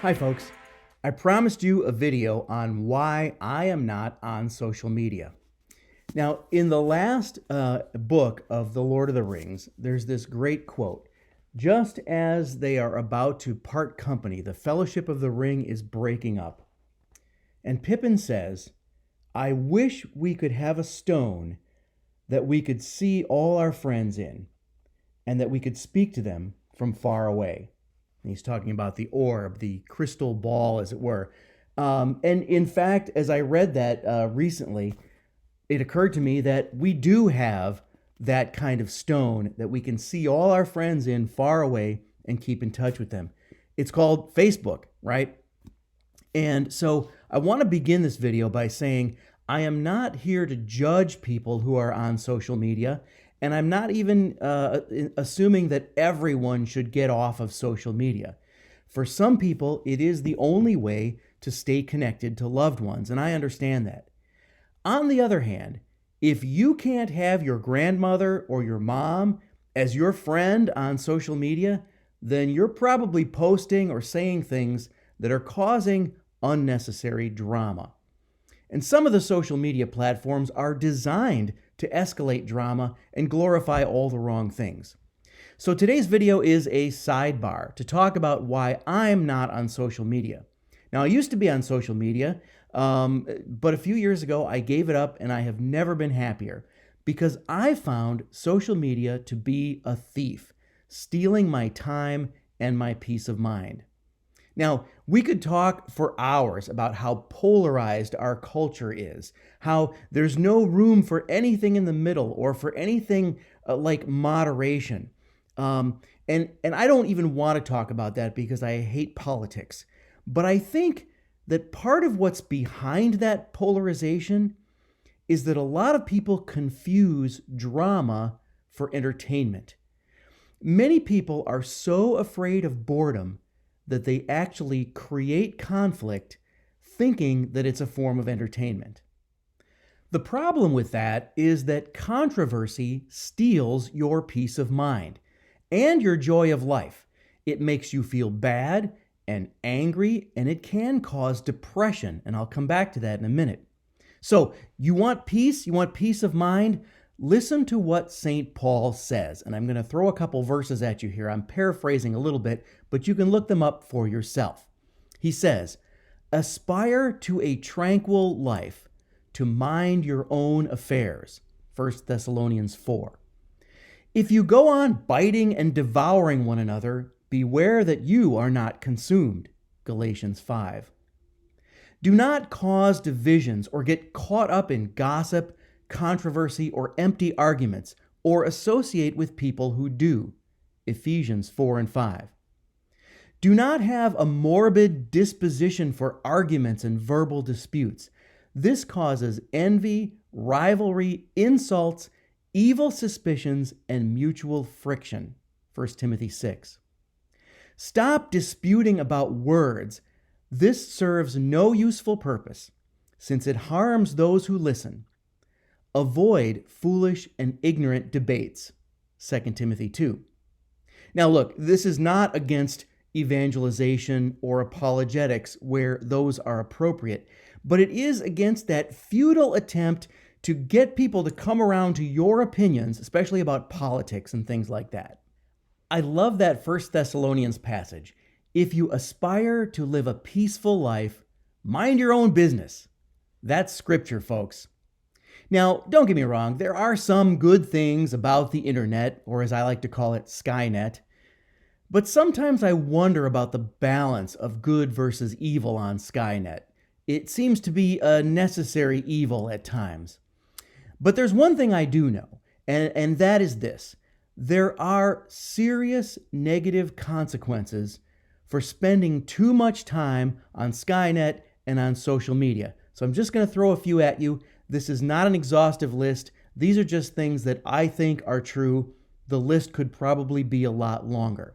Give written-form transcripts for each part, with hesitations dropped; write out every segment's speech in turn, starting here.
Hi folks, I promised you a video on why I am not on social media. Now, in the last book of The Lord of the Rings, there's this great quote. Just as they are about to part company, the Fellowship of the Ring is breaking up. And Pippin says, I wish we could have a stone that we could see all our friends in, and that we could speak to them from far away. And he's talking about the orb, the crystal ball, as it were. And in fact, as I read that recently, it occurred to me that we do have that kind of stone that we can see all our friends in far away and keep in touch with them. It's called Facebook, right? And so I want to begin this video by saying I am not here to judge people who are on social media, and I'm not even assuming that everyone should get off of social media. For some people, it is the only way to stay connected to loved ones, and I understand that. On the other hand, if you can't have your grandmother or your mom as your friend on social media, then you're probably posting or saying things that are causing unnecessary drama. And some of the social media platforms are designed to escalate drama and glorify all the wrong things. So today's video is a sidebar to talk about why I'm not on social media. Now, I used to be on social media, but a few years ago I gave it up and I have never been happier because I found social media to be a thief, stealing my time and my peace of mind. Now, we could talk for hours about how polarized our culture is, how there's no room for anything in the middle or for anything like moderation. And I don't even want to talk about that because I hate politics. But I think that part of what's behind that polarization is that a lot of people confuse drama for entertainment. Many people are so afraid of boredom that they actually create conflict thinking that it's a form of entertainment. The problem with that is that controversy steals your peace of mind and your joy of life. It makes you feel bad and angry, and it can cause depression, and I'll come back to that in a minute. So, you want peace? You want peace of mind? Listen to what St. Paul says, and I'm going to throw a couple verses at you here. I'm paraphrasing a little bit, but you can look them up for yourself. He says, aspire to a tranquil life, to mind your own affairs. 1 Thessalonians 4. If you go on biting and devouring one another, beware that you are not consumed. Galatians 5. Do not cause divisions or get caught up in gossip, controversy, or empty arguments, or associate with people who do. Ephesians 4 and 5. Do not have a morbid disposition for arguments and verbal disputes. This causes envy, rivalry, insults, evil suspicions, and mutual friction. 1 Timothy 6. Stop disputing about words. This serves no useful purpose, since it harms those who listen. Avoid foolish and ignorant debates. 2 Timothy 2. Now look, this is not against evangelization or apologetics where those are appropriate, but it is against that futile attempt to get people to come around to your opinions, especially about politics and things like that. I love that 1 Thessalonians passage. If you aspire to live a peaceful life, mind your own business. That's scripture, folks. Now, don't get me wrong, there are some good things about the internet, or as I like to call it, Skynet. But sometimes I wonder about the balance of good versus evil on Skynet. It seems to be a necessary evil at times. But there's one thing I do know, and that is this. There are serious negative consequences for spending too much time on Skynet and on social media. So I'm just going to throw a few at you. This is not an exhaustive list. These are just things that I think are true. The list could probably be a lot longer.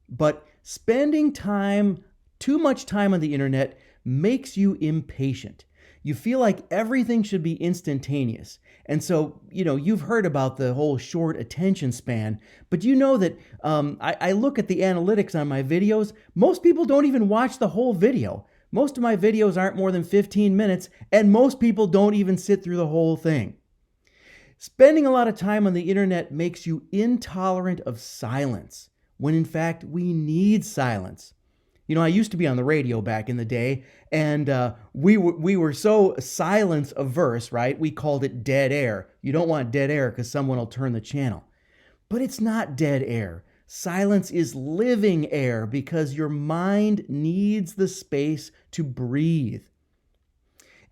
But spending too much time on the internet makes you impatient. You feel like everything should be instantaneous. And so, you've heard about the whole short attention span, but you know that I look at the analytics on my videos. Most people don't even watch the whole video. Most of my videos aren't more than 15 minutes, and most people don't even sit through the whole thing. Spending a lot of time on the internet makes you intolerant of silence, when in fact we need silence. I used to be on the radio back in the day, and we were so silence averse, right? We called it dead air. You don't want dead air because someone will turn the channel. But it's not dead air. Silence is living air because your mind needs the space to breathe.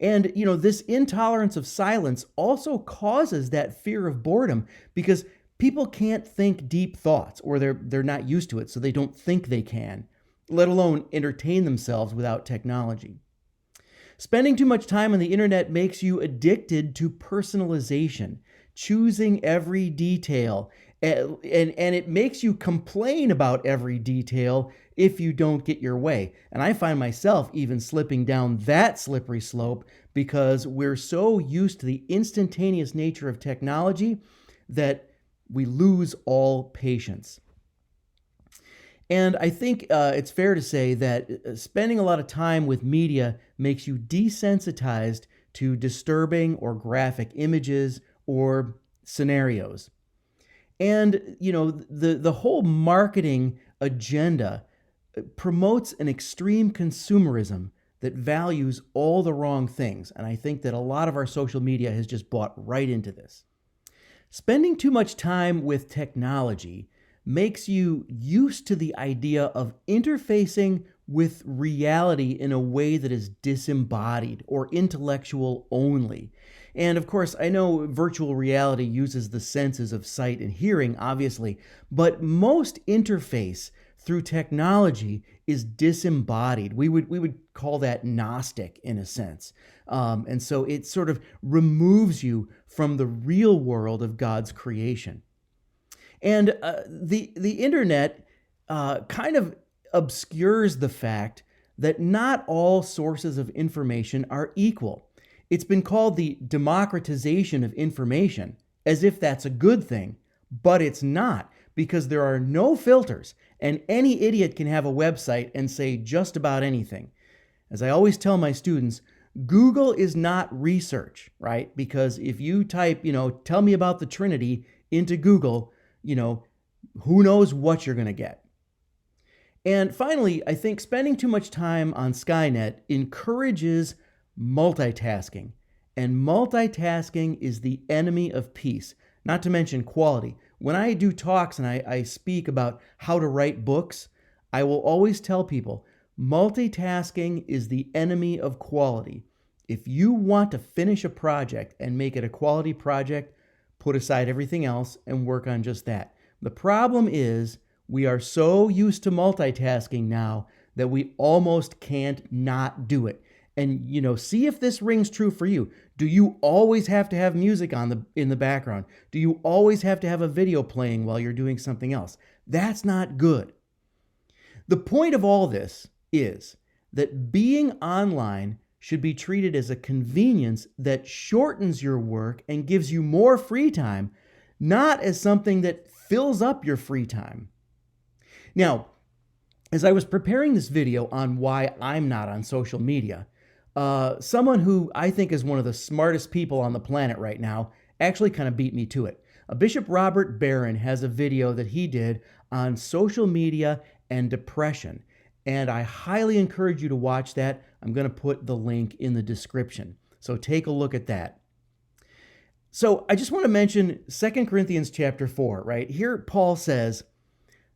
And, this intolerance of silence also causes that fear of boredom because people can't think deep thoughts, or they're not used to it, so they don't think they can, let alone entertain themselves without technology. Spending too much time on the internet makes you addicted to personalization, choosing every detail, and it makes you complain about every detail if you don't get your way. And I find myself even slipping down that slippery slope because we're so used to the instantaneous nature of technology that we lose all patience. And I think it's fair to say that spending a lot of time with media makes you desensitized to disturbing or graphic images or scenarios. And, the whole marketing agenda promotes an extreme consumerism that values all the wrong things. And I think that a lot of our social media has just bought right into this. Spending too much time with technology makes you used to the idea of interfacing with reality in a way that is disembodied or intellectual only. And of course, I know virtual reality uses the senses of sight and hearing, obviously, but most interface through technology is disembodied. We would call that Gnostic in a sense. And so it sort of removes you from the real world of God's creation. And the internet kind of obscures the fact that not all sources of information are equal. It's been called the democratization of information, as if that's a good thing, but it's not, because there are no filters, and any idiot can have a website and say just about anything. As I always tell my students, Google is not research, right? Because if you type, tell me about the Trinity into Google, who knows what you're going to get. And finally, I think spending too much time on Skynet encourages multitasking. And multitasking is the enemy of peace, not to mention quality. When I do talks and I speak about how to write books, I will always tell people, multitasking is the enemy of quality. If you want to finish a project and make it a quality project, put aside everything else and work on just that. The problem is we are so used to multitasking now that we almost can't not do it. And, see if this rings true for you. Do you always have to have music in the background? Do you always have to have a video playing while you're doing something else? That's not good. The point of all this is that being online should be treated as a convenience that shortens your work and gives you more free time, not as something that fills up your free time. Now, as I was preparing this video on why I'm not on social media, someone who I think is one of the smartest people on the planet right now actually kind of beat me to it. Bishop Robert Barron has a video that he did on social media and depression, and I highly encourage you to watch that. I'm going to put the link in the description, so take a look at that. So I just want to mention 2 Corinthians chapter 4, right? Here Paul says,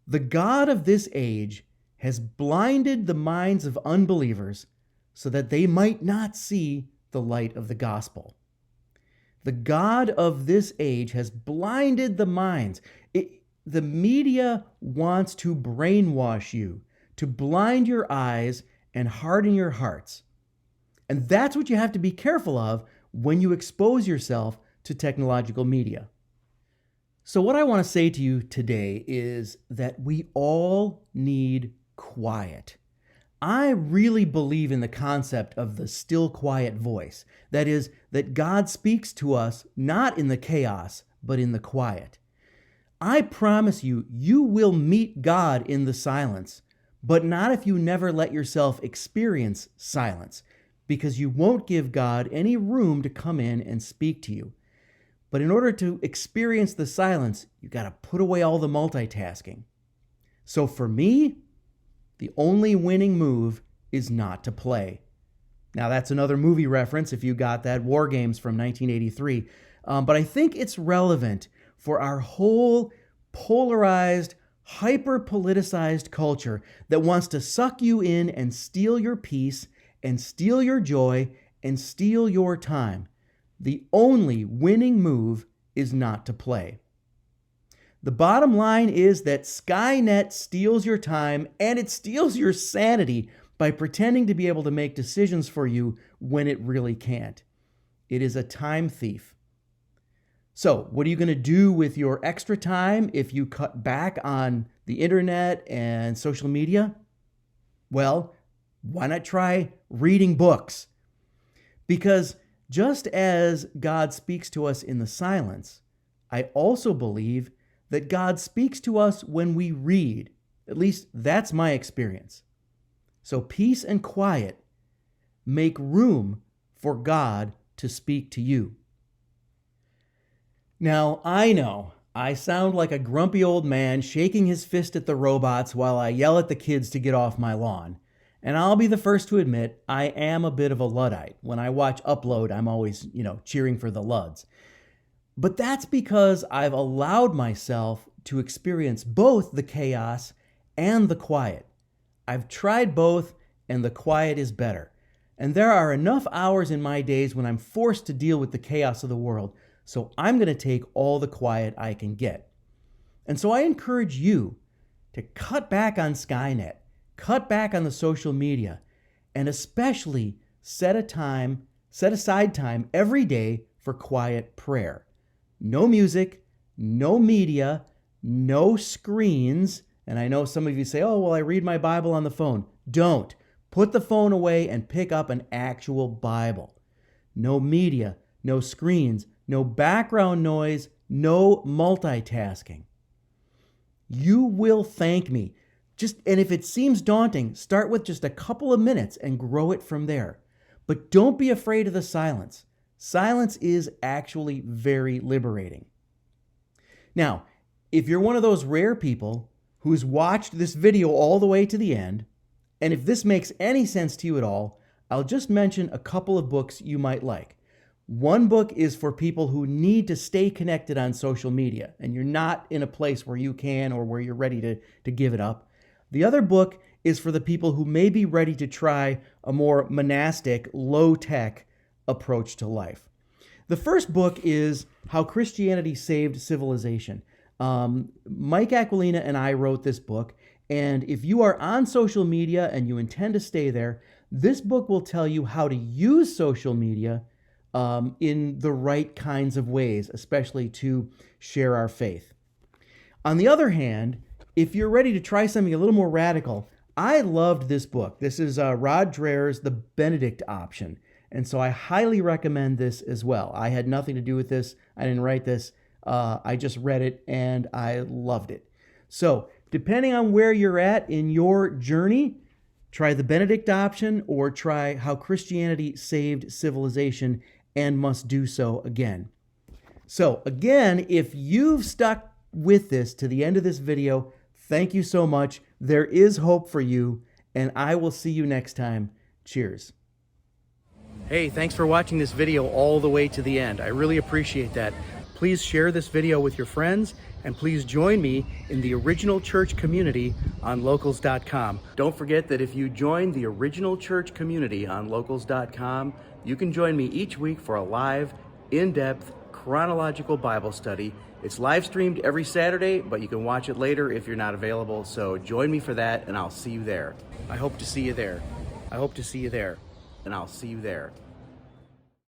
"The God of this age has blinded the minds of unbelievers so that they might not see the light of the gospel." The God of this age has blinded the minds. The media wants to brainwash you, to blind your eyes and harden your hearts. And that's what you have to be careful of when you expose yourself to technological media. So what I want to say to you today is that we all need quiet. I really believe in the concept of the still quiet voice. That is, that God speaks to us not in the chaos, but in the quiet. I promise you, you will meet God in the silence, but not if you never let yourself experience silence, because you won't give God any room to come in and speak to you. But in order to experience the silence, you got to put away all the multitasking. So for me, the only winning move is not to play. Now, that's another movie reference if you got that, War Games from 1983. But I think it's relevant for our whole polarized, hyper-politicized culture that wants to suck you in and steal your peace and steal your joy and steal your time. The only winning move is not to play. The bottom line is that Skynet steals your time and it steals your sanity by pretending to be able to make decisions for you when it really can't. It is a time thief. So, what are you going to do with your extra time if you cut back on the internet and social media? Well, why not try reading books? Because just as God speaks to us in the silence, I also believe that God speaks to us when we read. At least that's my experience. So peace and quiet make room for God to speak to you. Now, I know I sound like a grumpy old man shaking his fist at the robots while I yell at the kids to get off my lawn. And I'll be the first to admit I am a bit of a Luddite. When I watch Upload, I'm always, cheering for the Ludds. But that's because I've allowed myself to experience both the chaos and the quiet. I've tried both, and the quiet is better. And there are enough hours in my days when I'm forced to deal with the chaos of the world, so I'm going to take all the quiet I can get. And so I encourage you to cut back on Skynet, cut back on the social media, and especially set aside time every day for quiet prayer. No music, no media, no screens. And I know some of you say, oh, well, I read my Bible on the phone. Don't. Put the phone away and pick up an actual Bible. No media, no screens, no background noise, no multitasking. You will thank me. And if it seems daunting, start with just a couple of minutes and grow it from there. But don't be afraid of the silence. Silence is actually very liberating. Now, if you're one of those rare people who's watched this video all the way to the end, and if this makes any sense to you at all, I'll just mention a couple of books you might like. One book is for people who need to stay connected on social media, and you're not in a place where you can or where you're ready to give it up. The other book is for the people who may be ready to try a more monastic, low-tech approach to life. The first book is How Christianity Saved Civilization. Mike Aquilina and I wrote this book, and if you are on social media and you intend to stay there, this book will tell you how to use social media in the right kinds of ways, especially to share our faith. On the other hand, if you're ready to try something a little more radical, I loved this book. This is Rod Dreher's The Benedict Option. And so I highly recommend this as well. I had nothing to do with this. I didn't write this. I just read it and I loved it. So depending on where you're at in your journey, try The Benedict Option or try How Christianity Saved Civilization and Must Do So Again. So again, if you've stuck with this to the end of this video, thank you so much. There is hope for you, and I will see you next time. Cheers. Hey, thanks for watching this video all the way to the end. I really appreciate that. Please share this video with your friends, and please join me in the Original Church community on locals.com. Don't forget that if you join the Original Church community on locals.com, you can join me each week for a live, in-depth, chronological Bible study. It's live streamed every Saturday, but you can watch it later if you're not available. So join me for that, and I'll see you there. I hope to see you there. I hope to see you there, and I'll see you there.